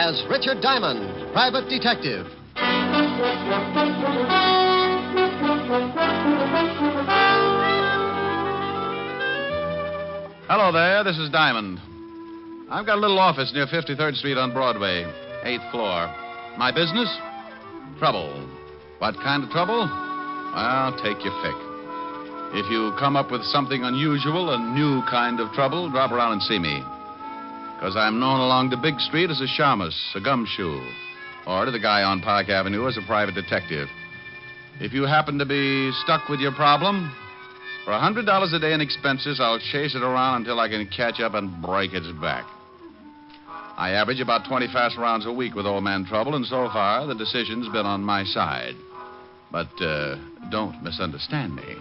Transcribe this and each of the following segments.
as Richard Diamond, private detective. Hello there, this is Diamond. I've got a little office near 53rd Street on Broadway, 8th floor. My business? Trouble. What kind of trouble? Well, take your pick. If you come up with something unusual, a new kind of trouble, drop around and see me. Because I'm known along the big street as a shamus, a gumshoe, or to the guy on Park Avenue as a private detective. If you happen to be stuck with your problem, for $100 a day in expenses, I'll chase it around until I can catch up and break its back. I average about 20 fast rounds a week with old man Trouble, and so far, the decision's been on my side. But don't misunderstand me.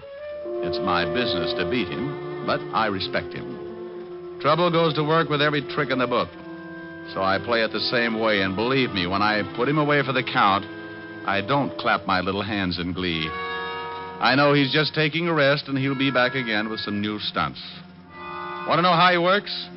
It's my business to beat him, but I respect him. Trouble goes to work with every trick in the book. So I play it the same way, and believe me, when I put him away for the count, I don't clap my little hands in glee. I know he's just taking a rest, and he'll be back again with some new stunts. Want to know how he works?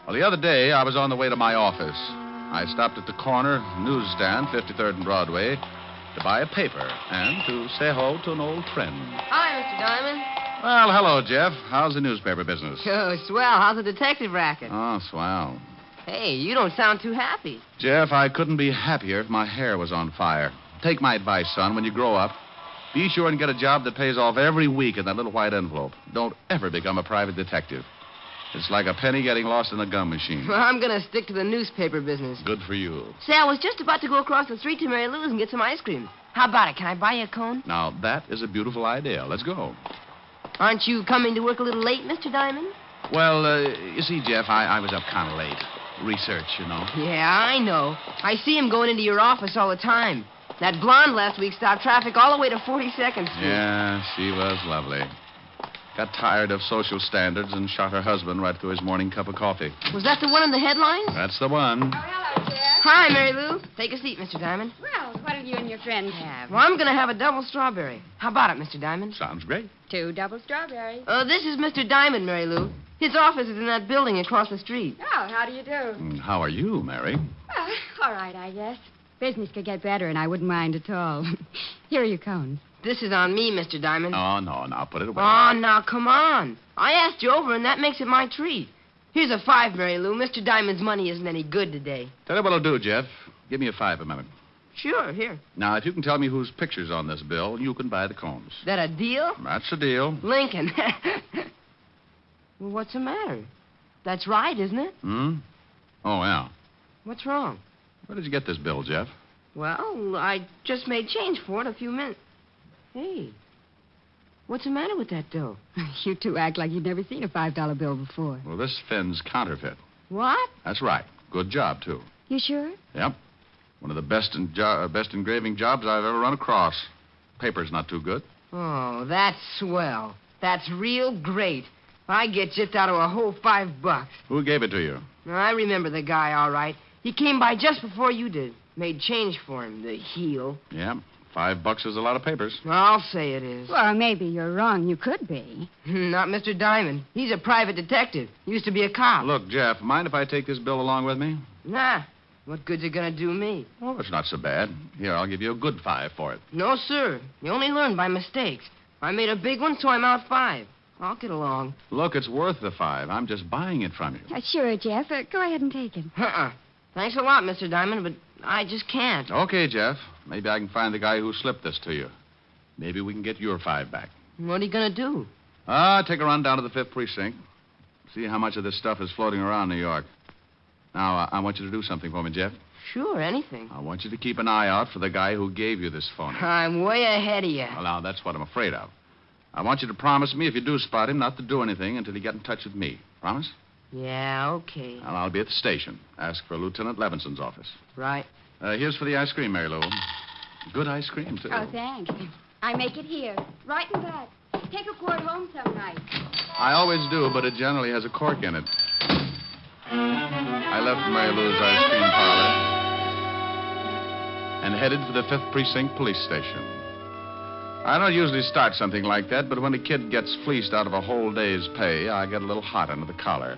Well, the other day, I was on the way to my office. I stopped at the corner newsstand, 53rd and Broadway, to buy a paper and to say hello to an old friend. Hi, Mr. Diamond. Well, hello, Jeff. How's the newspaper business? Oh, swell. How's the detective racket? Oh, swell. Hey, you don't sound too happy. Jeff, I couldn't be happier if my hair was on fire. Take my advice, son. When you grow up, be sure and get a job that pays off every week in that little white envelope. Don't ever become a private detective. It's like a penny getting lost in a gum machine. Well, I'm going to stick to the newspaper business. Good for you. Say, I was just about to go across the street to Mary Lou's and get some ice cream. How about it? Can I buy you a cone? Now, that is a beautiful idea. Let's go. Aren't you coming to work a little late, Mr. Diamond? Well, you see, Jeff, I was up kind of late. Research, you know. Yeah, I know. I see him going into your office all the time. That blonde last week stopped traffic all the way to 42nd Street. Yeah, she was lovely. Got tired of social standards and shot her husband right through his morning cup of coffee. Was that the one in the headlines? That's the one. Oh, hello, Jeff. Hi, Mary Lou. Take a seat, Mr. Diamond. Well, what'll you and your friend have? Well, I'm going to have a double strawberry. How about it, Mr. Diamond? Sounds great. 2 double strawberries. This is Mr. Diamond, Mary Lou. His office is in that building across the street. Oh, how do you do? How are you, Mary? All right, I guess. Business could get better, and I wouldn't mind at all. Here are your cones. This is on me, Mr. Diamond. Oh, no, now put it away. Oh, now, come on. I asked you over, and that makes it my treat. Here's a 5, Mary Lou. Mr. Diamond's money isn't any good today. Tell you what I'll do, Jeff. Give me a 5 a minute. Sure, here. Now, if you can tell me whose picture's on this bill, you can buy the cones. That a deal? That's the deal. Lincoln. Well, what's the matter? That's right, isn't it? Hmm? Oh, yeah. What's wrong? Where did you get this bill, Jeff? Well, I just made change for it a few minutes. Hey, what's the matter with that dough? You two act like you'd never seen a $5 bill before. Well, this Finn's counterfeit. What? That's right. Good job, too. You sure? Yep. One of the best engraving jobs I've ever run across. Paper's not too good. Oh, that's swell. That's real great. I get just out of a whole $5. Who gave it to you? I remember the guy, all right. He came by just before you did. Made change for him, the heel. Yeah. $5 is a lot of papers. I'll say it is. Well, maybe you're wrong. You could be. Not Mr. Diamond. He's a private detective. Used to be a cop. Look, Jeff, mind if I take this bill along with me? Nah. What good's it gonna do me? Oh, it's not so bad. Here, I'll give you a good 5 for it. No, sir. You only learn by mistakes. I made a big one, so I'm out 5. I'll get along. Look, it's worth the 5. I'm just buying it from you. Sure, Jeff. Go ahead and take it. Thanks a lot, Mr. Diamond, but I just can't. Okay, Jeff. Maybe I can find the guy who slipped this to you. Maybe we can get your 5 back. What are you gonna do? Take a run down to the 5th precinct. See how much of this stuff is floating around New York. Now, I want you to do something for me, Jeff. Sure, anything. I want you to keep an eye out for the guy who gave you this phone. I'm way ahead of you. Well, now, that's what I'm afraid of. I want you to promise me, if you do spot him, not to do anything until you get in touch with me. Promise? Yeah, okay. Well, I'll be at the station. Ask for Lieutenant Levinson's office. Right. Here's for the ice cream, Mary Lou. Good ice cream, too. Oh, thanks. I make it here, right in back. Take a quart home some night. I always do, but it generally has a cork in it. I left Mary Lou's ice cream parlor and headed for the 5th Precinct Police Station. I don't usually start something like that, but when a kid gets fleeced out of a whole day's pay, I get a little hot under the collar.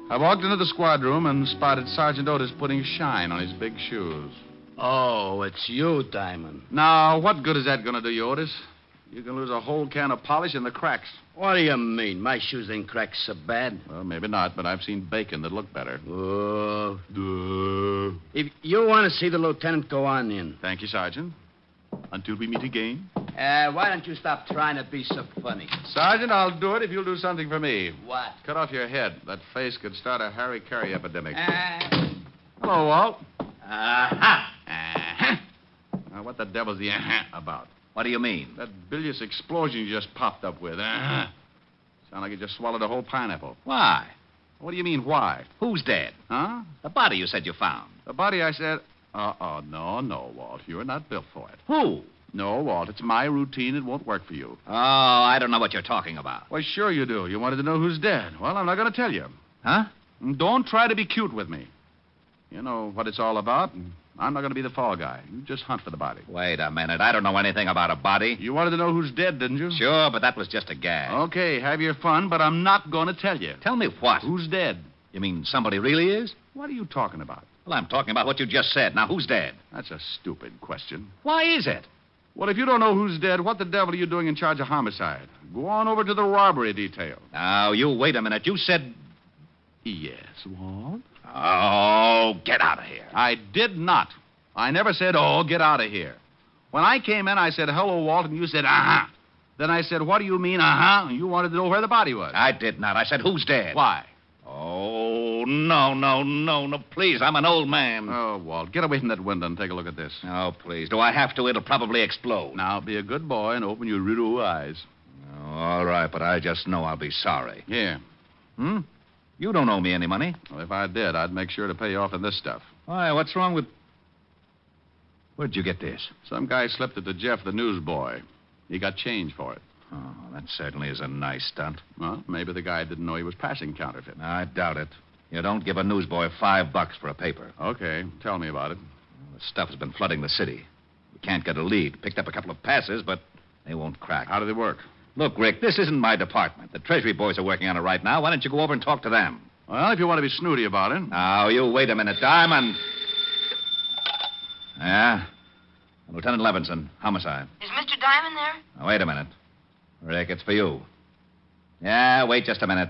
I walked into the squad room and spotted Sergeant Otis putting shine on his big shoes. Oh, it's you, Diamond. Now, what good is that going to do you, Otis? You can lose a whole can of polish in the cracks. What do you mean? My shoes ain't cracked so bad. Well, maybe not, but I've seen bacon that look better. Oh. If you want to see the lieutenant, go on in. Thank you, Sergeant. Until we meet again. Why don't you stop trying to be so funny? Sergeant, I'll do it if you'll do something for me. What? Cut off your head. That face could start a Harry Carey epidemic. Hello, Walt. Aha. Now, what the devil's the about? What do you mean? That bilious explosion you just popped up with. Sound like you just swallowed a whole pineapple. Why? What do you mean, why? Who's dead? Huh? The body you said you found. The body, I said... No, Walt. You're not built for it. Who? No, Walt. It's my routine. It won't work for you. Oh, I don't know what you're talking about. Well, sure you do. You wanted to know who's dead. Well, I'm not going to tell you. Huh? Don't try to be cute with me. You know what it's all about, and I'm not going to be the fall guy. You just hunt for the body. Wait a minute. I don't know anything about a body. You wanted to know who's dead, didn't you? Sure, but that was just a gag. Okay, have your fun, but I'm not going to tell you. Tell me what? Who's dead? You mean somebody really is? What are you talking about? Well, I'm talking about what you just said. Now, who's dead? That's a stupid question. Why is it? Well, if you don't know who's dead, what the devil are you doing in charge of homicide? Go on over to the robbery detail. Now, you wait a minute. You said... Yes, Walt? Oh, get out of here. I did not. I never said, oh, get out of here. When I came in, I said, hello, Walt, and you said, uh-huh. Then I said, what do you mean, uh-huh? And you wanted to know where the body was. I did not. I said, who's dead? Why? Oh, no, please. I'm an old man. Oh, Walt, get away from that window and take a look at this. Oh, please. Do I have to? It'll probably explode. Now, be a good boy and open your little eyes. Oh, all right, but I just know I'll be sorry. Here. You don't owe me any money. Well, if I did, I'd make sure to pay you off in this stuff. Why, what's wrong with... Where'd you get this? Some guy slipped it to Jeff, the newsboy. He got change for it. Oh, that certainly is a nice stunt. Well, maybe the guy didn't know he was passing counterfeit. I doubt it. You don't give a newsboy $5 for a paper. Okay, tell me about it. The stuff has been flooding the city. We can't get a lead. Picked up a couple of passes, but they won't crack. How do they work? Look, Rick, this isn't my department. The Treasury boys are working on it right now. Why don't you go over and talk to them? Well, if you want to be snooty about it. Now, you wait a minute, Diamond. Yeah? Lieutenant Levinson, homicide. Is Mr. Diamond there? Now, wait a minute. Rick, it's for you. Yeah, wait just a minute.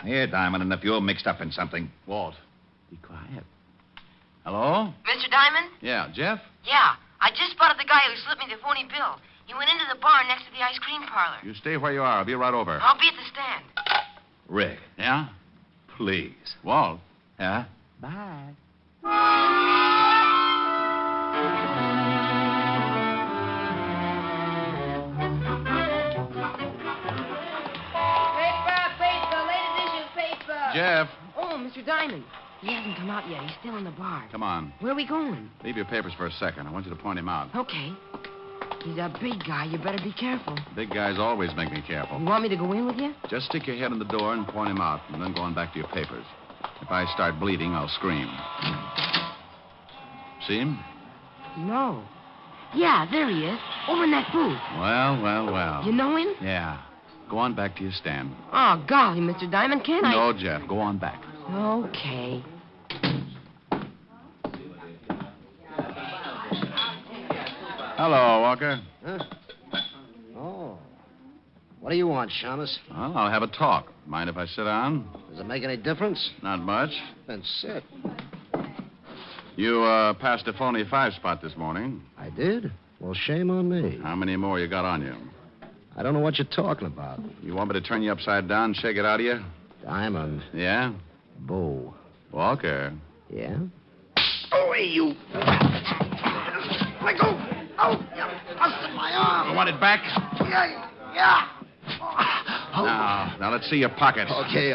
Here, Diamond, and if you're mixed up in something... Walt, be quiet. Hello? Mr. Diamond? Yeah, Jeff? Yeah. I just spotted the guy who slipped me the phony bill. He went into the bar next to the ice cream parlor. You stay where you are. I'll be right over. I'll be at the stand. Rick, Yeah? please. Walt. Yeah? Bye. Paper, latest issue paper. Jeff. Oh, Mr. Diamond. He hasn't come out yet. He's still in the bar. Come on. Where are we going? Leave your papers for a second. I want you to point him out. Okay. He's a big guy. You better be careful. Big guys always make me careful. You want me to go in with you? Just stick your head in the door and point him out, and then go on back to your papers. If I start bleeding, I'll scream. See him? No. Yeah, there he is. Over in that booth. Well. You know him? Yeah. Go on back to your stand. Oh, golly, Mr. Diamond, can't I? No, Jeff. Go on back. Okay. Hello, Walker. Huh? Oh. What do you want, Shamus? Well, I'll have a talk. Mind if I sit down? Does it make any difference? Not much. Then sit. You passed a phony 5-spot this morning. I did? Well, shame on me. How many more you got on you? I don't know what you're talking about. You want me to turn you upside down and shake it out of you? Diamond. Yeah? Bo. Walker. Yeah? Oh, hey, you. Let go. Oh, busted my arm. You want it back? Yeah. Now, let's see your pockets. Okay.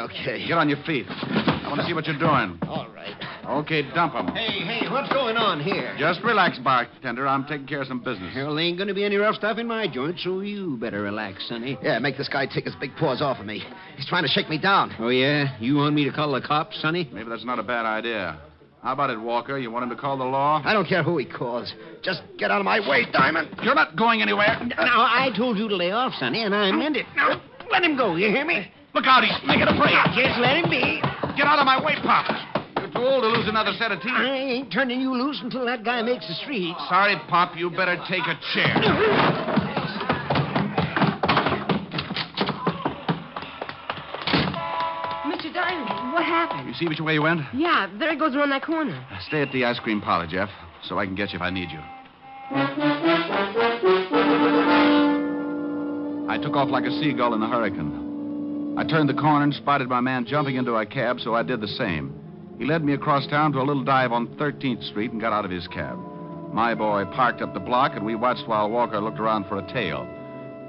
Get on your feet. I want to see what you're doing. All right. Okay, dump them. Hey, what's going on here? Just relax, bartender. I'm taking care of some business. Well, there ain't going to be any rough stuff in my joint, so you better relax, Sonny. Yeah, make this guy take his big paws off of me. He's trying to shake me down. Oh, yeah? You want me to call the cops, Sonny? Maybe that's not a bad idea. How about it, Walker? You want him to call the law? I don't care who he calls. Just get out of my way, Diamond. You're not going anywhere. Now, I told you to lay off, Sonny, and I meant it. Now, let him go, you hear me? Look out, he's making a break. Just let him be. Get out of my way, Pop. You're too old to lose another set of teeth. I ain't turning you loose until that guy makes the street. Sorry, Pop. You better take a chair. Mr. Diamond, what happened? You see which way you went? Yeah, there it goes around that corner. Stay at the ice cream parlor, Jeff, so I can get you if I need you. I took off like a seagull in a hurricane. I turned the corner and spotted my man jumping into a cab, so I did the same. He led me across town to a little dive on 13th Street and got out of his cab. My boy parked up the block, and we watched while Walker looked around for a tail.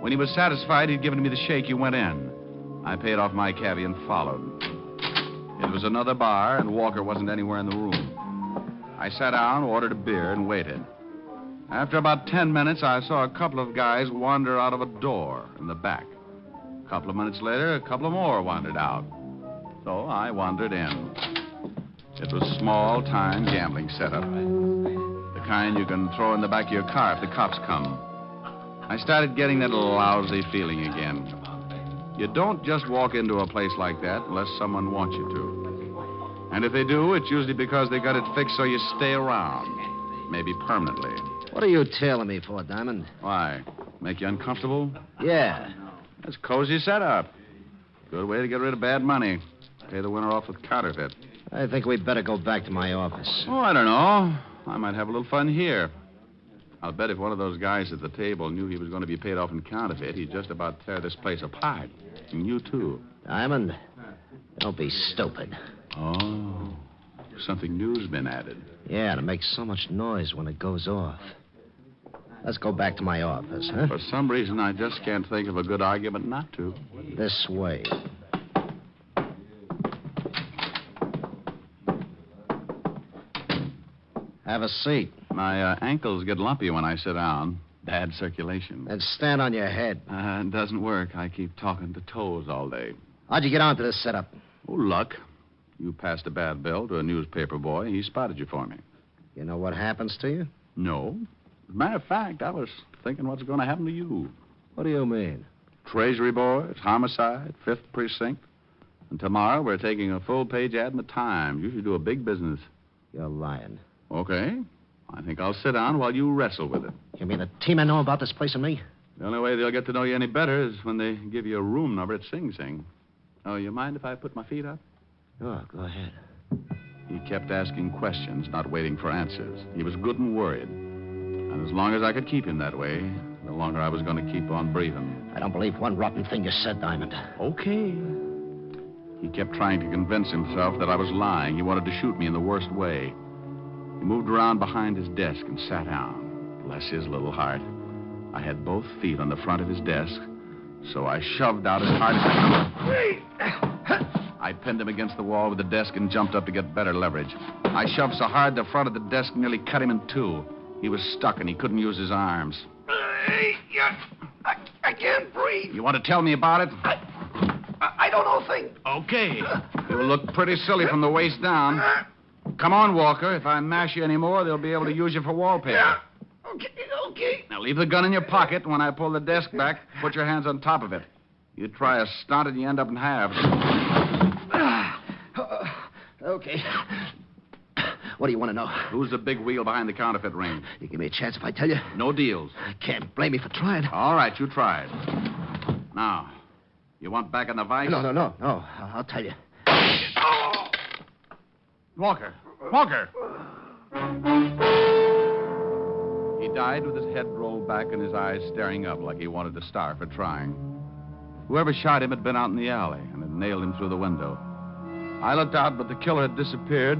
When he was satisfied he'd given me the shake, he went in. I paid off my cabbie and followed. It was another bar, and Walker wasn't anywhere in the room. I sat down, ordered a beer, and waited. After about 10 minutes, I saw a couple of guys wander out of a door in the back. A couple of minutes later, a couple of more wandered out. So I wandered in. It was a small-time gambling setup. The kind you can throw in the back of your car if the cops come. I started getting that lousy feeling again. You don't just walk into a place like that unless someone wants you to. And if they do, it's usually because they got it fixed so you stay around. Maybe permanently. What are you tailing me for, Diamond? Why? Make you uncomfortable? Yeah. That's cozy setup. Good way to get rid of bad money. Pay the winner off with counterfeit. I think we'd better go back to my office. Oh, I don't know. I might have a little fun here. I'll bet if one of those guys at the table knew he was going to be paid off in counterfeit, he'd just about tear this place apart. And you, too. Diamond, don't be stupid. Oh, something new's been added. Yeah, to make so much noise when it goes off. Let's go back to my office, huh? For some reason, I just can't think of a good argument not to. This way. Have a seat. My ankles get lumpy when I sit down. Bad circulation. And stand on your head. It doesn't work. I keep talking to toes all day. How'd you get onto this setup? Oh, luck. You passed a bad bill to a newspaper boy. He spotted you for me. You know what happens to you? No. As a matter of fact, I was thinking what's going to happen to you. What do you mean? Treasury boys, homicide, 5th precinct. And tomorrow we're taking a full-page ad in the Times. You should do a big business. You're lying. Okay. I think I'll sit down while you wrestle with it. You mean the team know about this place and me? The only way they'll get to know you any better is when they give you a room number at Sing Sing. Oh, you mind if I put my feet up? Oh, go ahead. He kept asking questions, not waiting for answers. He was good and worried. And as long as I could keep him that way, the longer I was going to keep on breathing. I don't believe one rotten thing you said, Diamond. Okay. He kept trying to convince himself that I was lying. He wanted to shoot me in the worst way. He moved around behind his desk and sat down. Bless his little heart. I had both feet on the front of his desk, so I shoved out as hard as I could. I pinned him against the wall with the desk and jumped up to get better leverage. I shoved so hard the front of the desk nearly cut him in two. He was stuck and he couldn't use his arms. I can't breathe. You want to tell me about it? I don't know a thing. Okay. You'll look pretty silly from the waist down. Come on, Walker. If I mash you anymore, they'll be able to use you for wallpaper. Yeah. Okay. Now, leave the gun in your pocket. When I pull the desk back, put your hands on top of it. You try a stunt and you end up in halves. Okay. What do you want to know? Who's the big wheel behind the counterfeit ring? You give me a chance if I tell you? No deals. I can't blame you for trying. All right, you tried. Now, you want back in the vice? No. I'll tell you. Walker! He died with his head rolled back and his eyes staring up like he wanted to starve for trying. Whoever shot him had been out in the alley and had nailed him through the window. I looked out, but the killer had disappeared,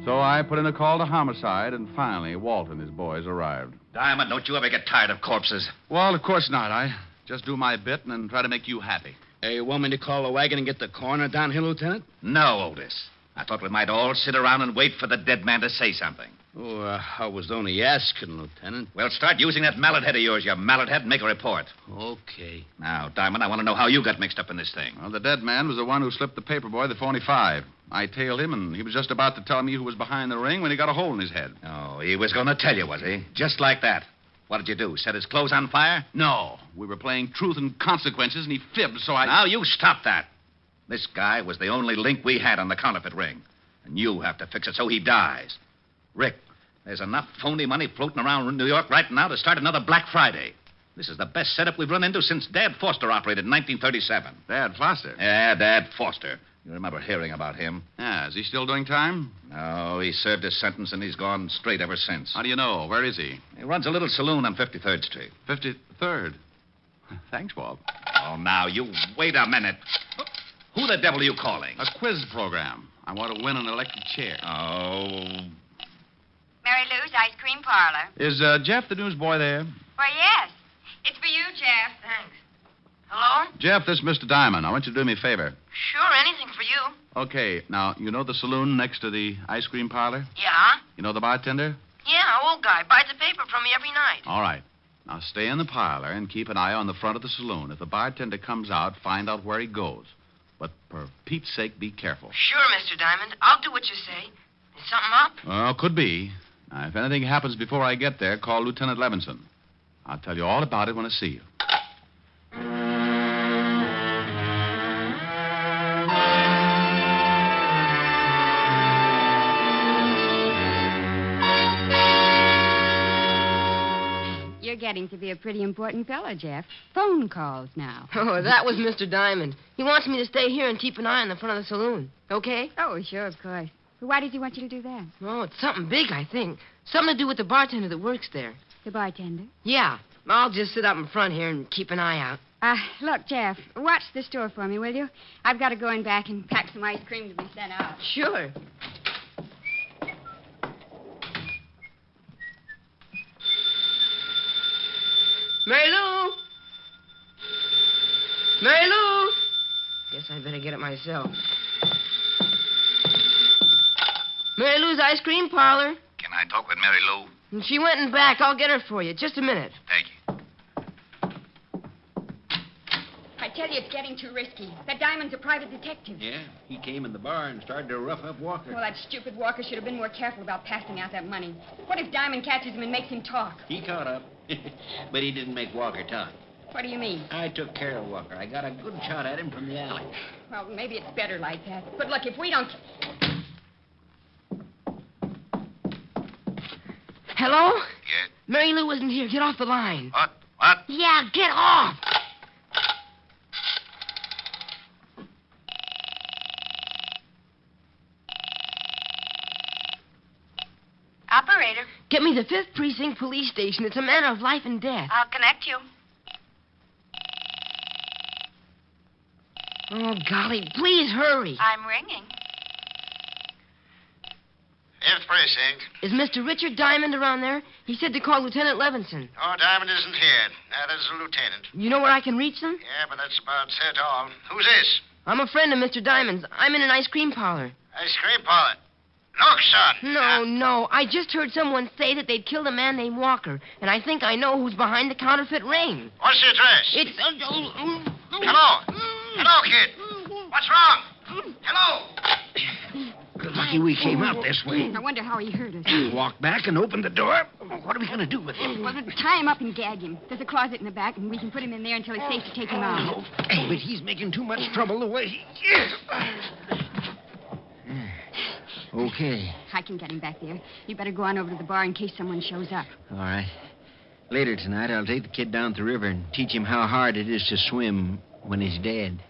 so I put in a call to homicide, and finally Walt and his boys arrived. Diamond, don't you ever get tired of corpses? Well, of course not. I just do my bit and then try to make you happy. Hey, you want me to call the wagon and get the coroner down here, Lieutenant? No, Otis. I thought we might all sit around and wait for the dead man to say something. Oh, I was only asking, Lieutenant. Well, start using that mallet head of yours, you mallet head, and make a report. Okay. Now, Diamond, I want to know how you got mixed up in this thing. Well, the dead man was the one who slipped the paper boy the $45. I tailed him, and he was just about to tell me who was behind the ring when he got a hole in his head. Oh, he was going to tell you, was he? Just like that. What did you do? Set his clothes on fire? No. We were playing truth and consequences, and he fibbed, so I... Now, you stop that. This guy was the only link we had on the counterfeit ring. And you have to fix it so he dies. Rick, there's enough phony money floating around New York right now to start another Black Friday. This is the best setup we've run into since Dad Foster operated in 1937. Dad Foster? Yeah, Dad Foster. You remember hearing about him? Yeah, is he still doing time? No, he served his sentence and he's gone straight ever since. How do you know? Where is he? He runs a little saloon on 53rd Street. 53rd. Thanks, Bob. Oh, now, you wait a minute. Who the devil are you calling? A quiz program. I want to win an electric chair. Oh. Mary Lou's Ice Cream Parlor. Is Jeff the newsboy there? Why, yes. It's for you, Jeff. Thanks. Hello? Jeff, this is Mr. Diamond. I want you to do me a favor. Sure, anything for you. Okay, now, you know the saloon next to the ice cream parlor? Yeah? You know the bartender? Yeah, old guy. Buys the paper from me every night. All right. Now, stay in the parlor and keep an eye on the front of the saloon. If the bartender comes out, find out where he goes. But for Pete's sake, be careful. Sure, Mr. Diamond. I'll do what you say. Is something up? Well, could be. Now, if anything happens before I get there, call Lieutenant Levinson. I'll tell you all about it when I see you. You're getting to be a pretty important fellow, Jeff. Phone calls now. Oh, that was Mr. Diamond. He wants me to stay here and keep an eye on the front of the saloon. Okay? Oh, sure, of course. But why does he want you to do that? Oh, it's something big, I think. Something to do with the bartender that works there. The bartender? Yeah. I'll just sit up in front here and keep an eye out. Look, Jeff, watch the store for me, will you? I've got to go in back and pack some ice cream to be sent out. Sure. Mary Lou! Mary Lou! Guess I better get it myself. Mary Lou's Ice Cream Parlor. Can I talk with Mary Lou? And she went in back. I'll get her for you. Just a minute. Thank you. I tell you, it's getting too risky. That Diamond's a private detective. Yeah, he came in the bar and started to rough up Walker. Well, that stupid Walker should have been more careful about passing out that money. What if Diamond catches him and makes him talk? He caught up, but he didn't make Walker talk. What do you mean? I took care of Walker. I got a good shot at him from the alley. Well, maybe it's better like that. But look, if we don't... Hello? Yes? Mary Lou isn't here. Get off the line. What? What? Yeah, get off. Operator, Get me the 5th Precinct Police Station. It's a matter of life and death. I'll connect you. Oh, golly, please hurry. I'm ringing. 5th Precinct. Is Mr. Richard Diamond around there? He said to call Lieutenant Levinson. Oh, Diamond isn't here. That is the lieutenant. You know where I can reach them? Yeah, but that's about it all. Who's this? I'm a friend of Mr. Diamond's. I'm in an ice cream parlor. Ice cream parlor. Look, son. No. I just heard someone say that they'd killed a man named Walker, and I think I know who's behind the counterfeit ring. What's the address? It's... Hello. Hello, kid. What's wrong? Hello. Good lucky we came out this way. I wonder how he hurt us. Walked back and opened the door. What are we going to do with him? Well, tie him up and gag him. There's a closet in the back, and we can put him in there until it's safe to take him out. Hey, but he's making too much trouble the way he is. Okay. I can get him back there. You better go on over to the bar in case someone shows up. All right. Later tonight, I'll take the kid down to the river and teach him how hard it is to swim when he's dead.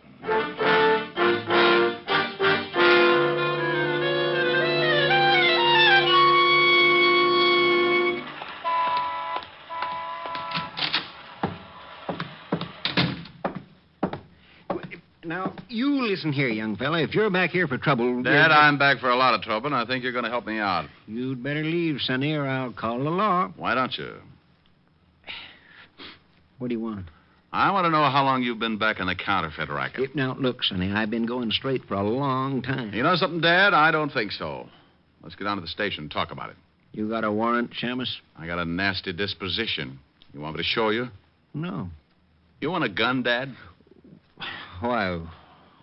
Now, you listen here, young fella. If you're back here for trouble... Dad, I'm back for a lot of trouble, and I think you're going to help me out. You'd better leave, Sonny, or I'll call the law. Why don't you? What do you want? I want to know how long you've been back in the counterfeit racket. Now, look, Sonny, I've been going straight for a long time. You know something, Dad? I don't think so. Let's get down to the station and talk about it. You got a warrant, Shamus? I got a nasty disposition. You want me to show you? No. You want a gun, Dad? Why?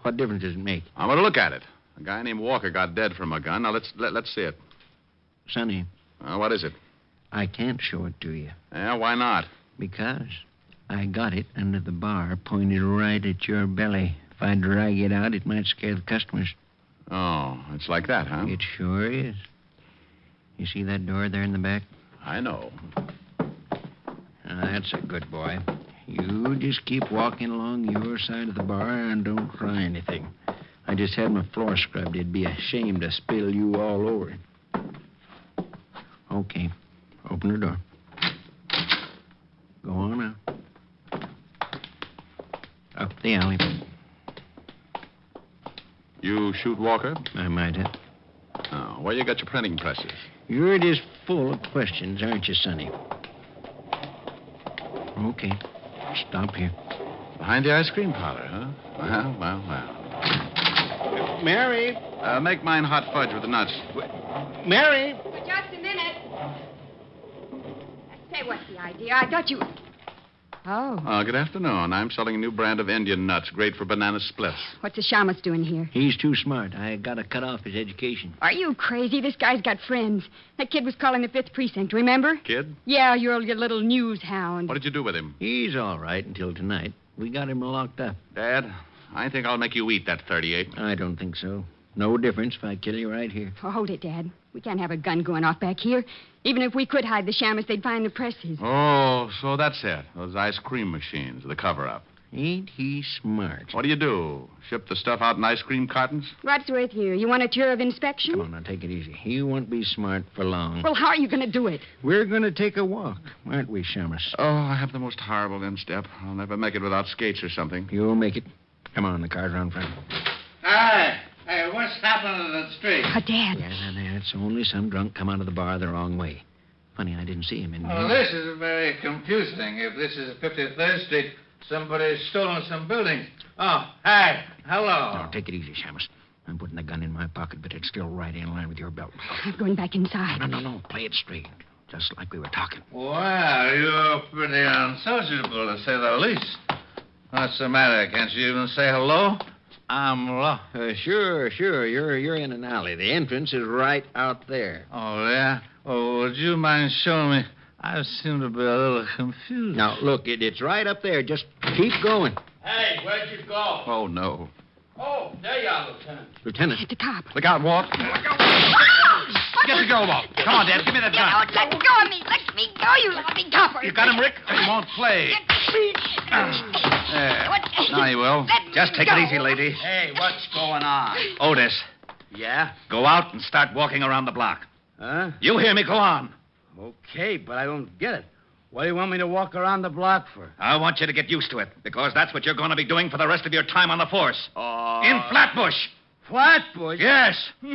What difference does it make? I want to look at it. A guy named Walker got dead from a gun. Now, let's see it. Sonny, What is it? I can't show it to you. Yeah, why not? Because I got it under the bar, pointed right at your belly I drag it out, it might scare the customers. Oh, it's like that, huh? It sure is. You see that door there in the back? I know. That's a good boy. You just keep walking along your side of the bar and don't try anything. I just had my floor scrubbed. It'd be a shame to spill you all over it. Okay. Open the door. Go on now. Up the alley. You shoot Walker? I might have. Oh, where you got your printing presses? You're just full of questions, aren't you, Sonny? Okay. Stop here. Behind the ice cream parlor, huh? Well. Mary! Make mine hot fudge with the nuts. Mary! For just a minute. Say, what's the idea? I thought you... Oh. Good afternoon. I'm selling a new brand of Indian nuts, great for banana splits. What's the shamus doing here? He's too smart. I gotta cut off his education. Are you crazy? This guy's got friends. That kid was calling the 5th precinct, remember? Kid? Yeah, your little news hound. What did you do with him? He's all right until tonight. We got him locked up. Dad, I think I'll make you eat that 38. I don't think so. No difference if I kill you right here. Oh, hold it, Dad. We can't have a gun going off back here. Even if we could hide the shamus, they'd find the presses. Oh, so that's it. Those ice cream machines, the cover-up. Ain't he smart? What do? Ship the stuff out in ice cream cartons? What's with you? You want a tour of inspection? Come on, now, take it easy. You won't be smart for long. Well, how are you going to do it? We're going to take a walk, aren't we, Shamus? Oh, I have the most horrible instep. I'll never make it without skates or something. You'll make it. Come on, the car's around front. Hi. Hey, what's happening to the street? Oh, Dad. Yeah, it's only some drunk come out of the bar the wrong way. Funny, I didn't see him in Oh, this is very confusing. If this is 53rd Street, somebody's stolen some buildings. Oh, hi. Hello. No, take it easy, Shamus. I'm putting the gun in my pocket, but it's still right in line with your belt. I'm going back inside. No. Play it straight. Just like we were talking. Well, you're pretty unsociable, to say the least. What's the matter? Can't you even say hello? I'm lost. Sure. You're in an alley. The entrance is right out there. Oh, yeah? Oh, would you mind showing me? I seem to be a little confused. Now, look, it's right up there. Just keep going. Hey, where'd you go? Oh, no. Oh, there you are, Lieutenant. Lieutenant. It's a cop. Look out, Walt. Get the girl, Walt. Come on, Dad. Give me that gun. Don't let go of me. Let me go, you loving copper. You got him, Rick? He won't play. There. Now he will. Just take it easy, lady. Hey, what's going on? Otis, Yeah? go out and start walking around the block. Huh? You hear me? Go on. Okay, but I don't get it. What do you want me to walk around the block for? I want you to get used to it, because that's what you're going to be doing for the rest of your time on the force. Oh. In Flatbush. Flatbush? Yes. No.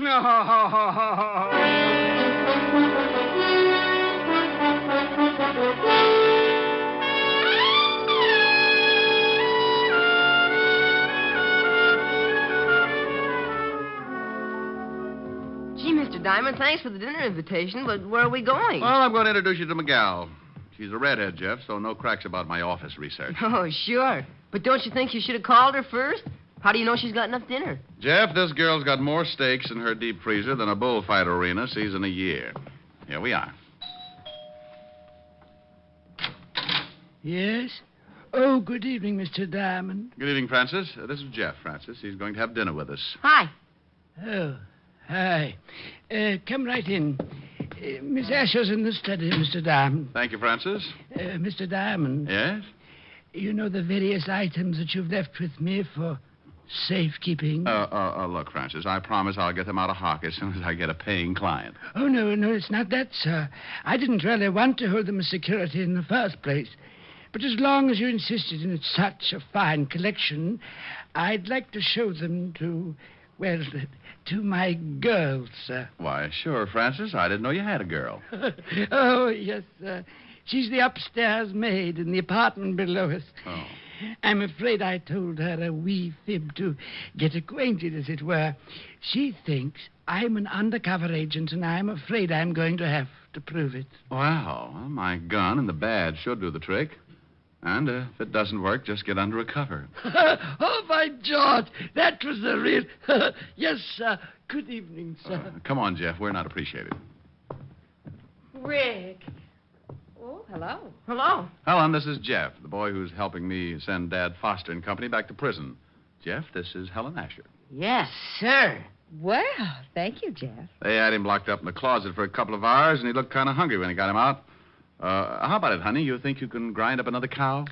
Gee, Mr. Diamond, thanks for the dinner invitation, but where are we going? Well, I'm going to introduce you to Miguel. She's a redhead, Jeff, so no cracks about my office research. Oh, sure. But don't you think you should have called her first? How do you know she's got enough dinner? Jeff, this girl's got more steaks in her deep freezer than a bullfight arena sees in a year. Here we are. Yes? Oh, good evening, Mr. Diamond. Good evening, Francis. This is Jeff, Francis. He's going to have dinner with us. Hi. Oh, hi. Come right in. Miss Asher's in the study, Mr. Diamond. Thank you, Francis. Mr. Diamond. Yes? You know the various items that you've left with me for safekeeping? Look, Francis, I promise I'll get them out of hock as soon as I get a paying client. Oh, no, it's not that, sir. I didn't really want to hold them as security in the first place. But as long as you insisted in such a fine collection, I'd like to show them to my girls, sir. Why, sure, Francis. I didn't know you had a girl. Oh, yes, sir. She's the upstairs maid in the apartment below us. Oh. I'm afraid I told her a wee fib to get acquainted, as it were. She thinks I'm an undercover agent, and I'm afraid I'm going to have to prove it. Well, my gun and the badge should do the trick. And if it doesn't work, just get under a cover. Oh, by George, that was the real... Yes, sir. Good evening, sir. Come on, Jeff. We're not appreciated. Rick. Oh, hello. Hello. Helen, this is Jeff, the boy who's helping me send Dad Foster and Company back to prison. Jeff, this is Helen Asher. Yes, sir. Well, thank you, Jeff. They had him locked up in the closet for a couple of hours, and he looked kind of hungry when he got him out. How about it, honey? You think you can grind up another cow?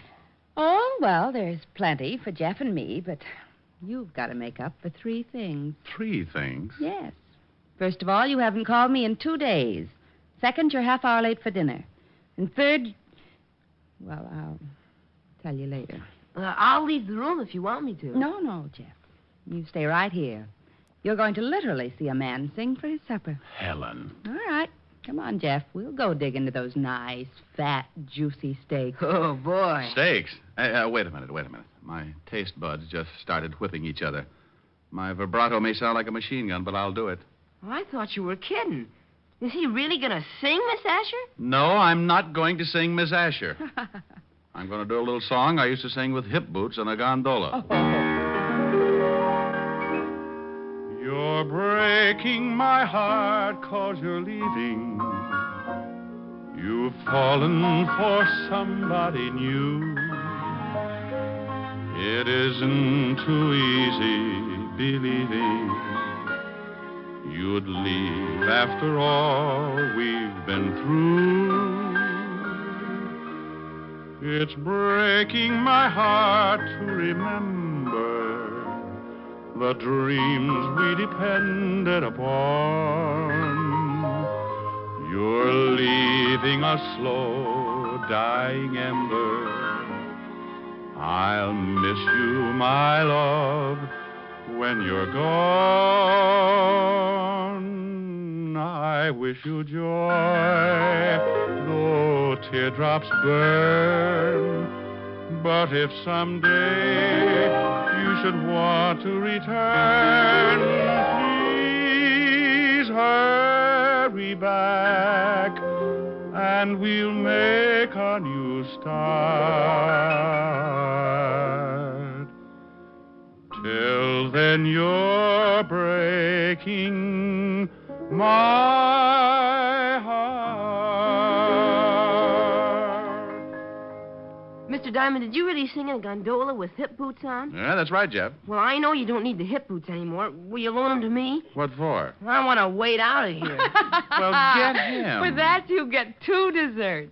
Oh, well, there's plenty for Jeff and me, but you've got to make up for 3 things. 3 things? Yes. First of all, you haven't called me in 2 days. Second, you're half hour late for dinner. And third, well, I'll tell you later. I'll leave the room if you want me to. No, Jeff. You stay right here. You're going to literally see a man sing for his supper. Helen. All right. Come on, Jeff. We'll go dig into those nice, fat, juicy steaks. Oh, boy. Steaks? Hey, wait a minute. My taste buds just started whipping each other. My vibrato may sound like a machine gun, but I'll do it. Oh, I thought you were kidding. Is he really going to sing, Miss Asher? No, I'm not going to sing Miss Asher. I'm going to do a little song I used to sing with hip boots on a gondola. You're breaking my heart 'cause you're leaving. You've fallen for somebody new. It isn't too easy believing you'd leave after all we've been through. It's breaking my heart to remember the dreams we depended upon. You're leaving a slow dying ember. I'll miss you, my love, when you're gone. I wish you joy, though teardrops burn. But if someday you should want to return, please hurry back, and we'll make a new start. Till then, you're breaking my heart. Mr. Diamond, did you really sing in a gondola with hip boots on? Yeah, that's right, Jeff. Well, I know you don't need the hip boots anymore. Will you loan them to me? What for? I want to wait out of here. Well, get him. For that, you get 2 desserts.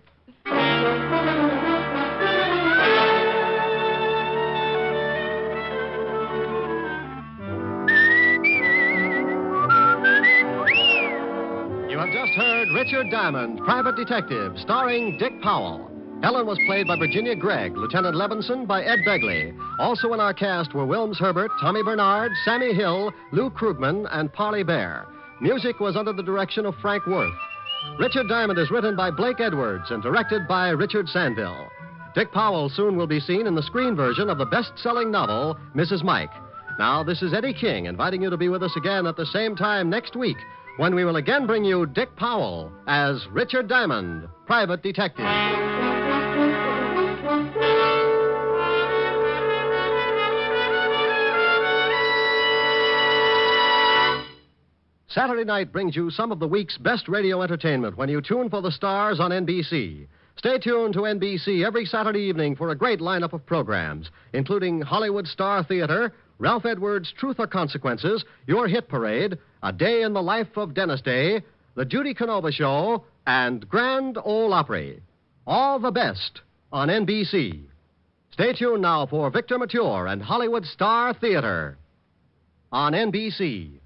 You have just heard Richard Diamond, Private Detective, starring Dick Powell. Helen was played by Virginia Gregg, Lieutenant Levinson by Ed Begley. Also in our cast were Wilms Herbert, Tommy Bernard, Sammy Hill, Lou Krugman, and Parley Bear. Music was under the direction of Frank Worth. Richard Diamond is written by Blake Edwards and directed by Richard Sandville. Dick Powell soon will be seen in the screen version of the best-selling novel, Mrs. Mike. Now, this is Eddie King inviting you to be with us again at the same time next week when we will again bring you Dick Powell as Richard Diamond, Private Detective. Saturday night brings you some of the week's best radio entertainment when you tune for the stars on NBC. Stay tuned to NBC every Saturday evening for a great lineup of programs, including Hollywood Star Theater, Ralph Edwards' Truth or Consequences, Your Hit Parade, A Day in the Life of Dennis Day, The Judy Canova Show, and Grand Ole Opry. All the best on NBC. Stay tuned now for Victor Mature and Hollywood Star Theater on NBC.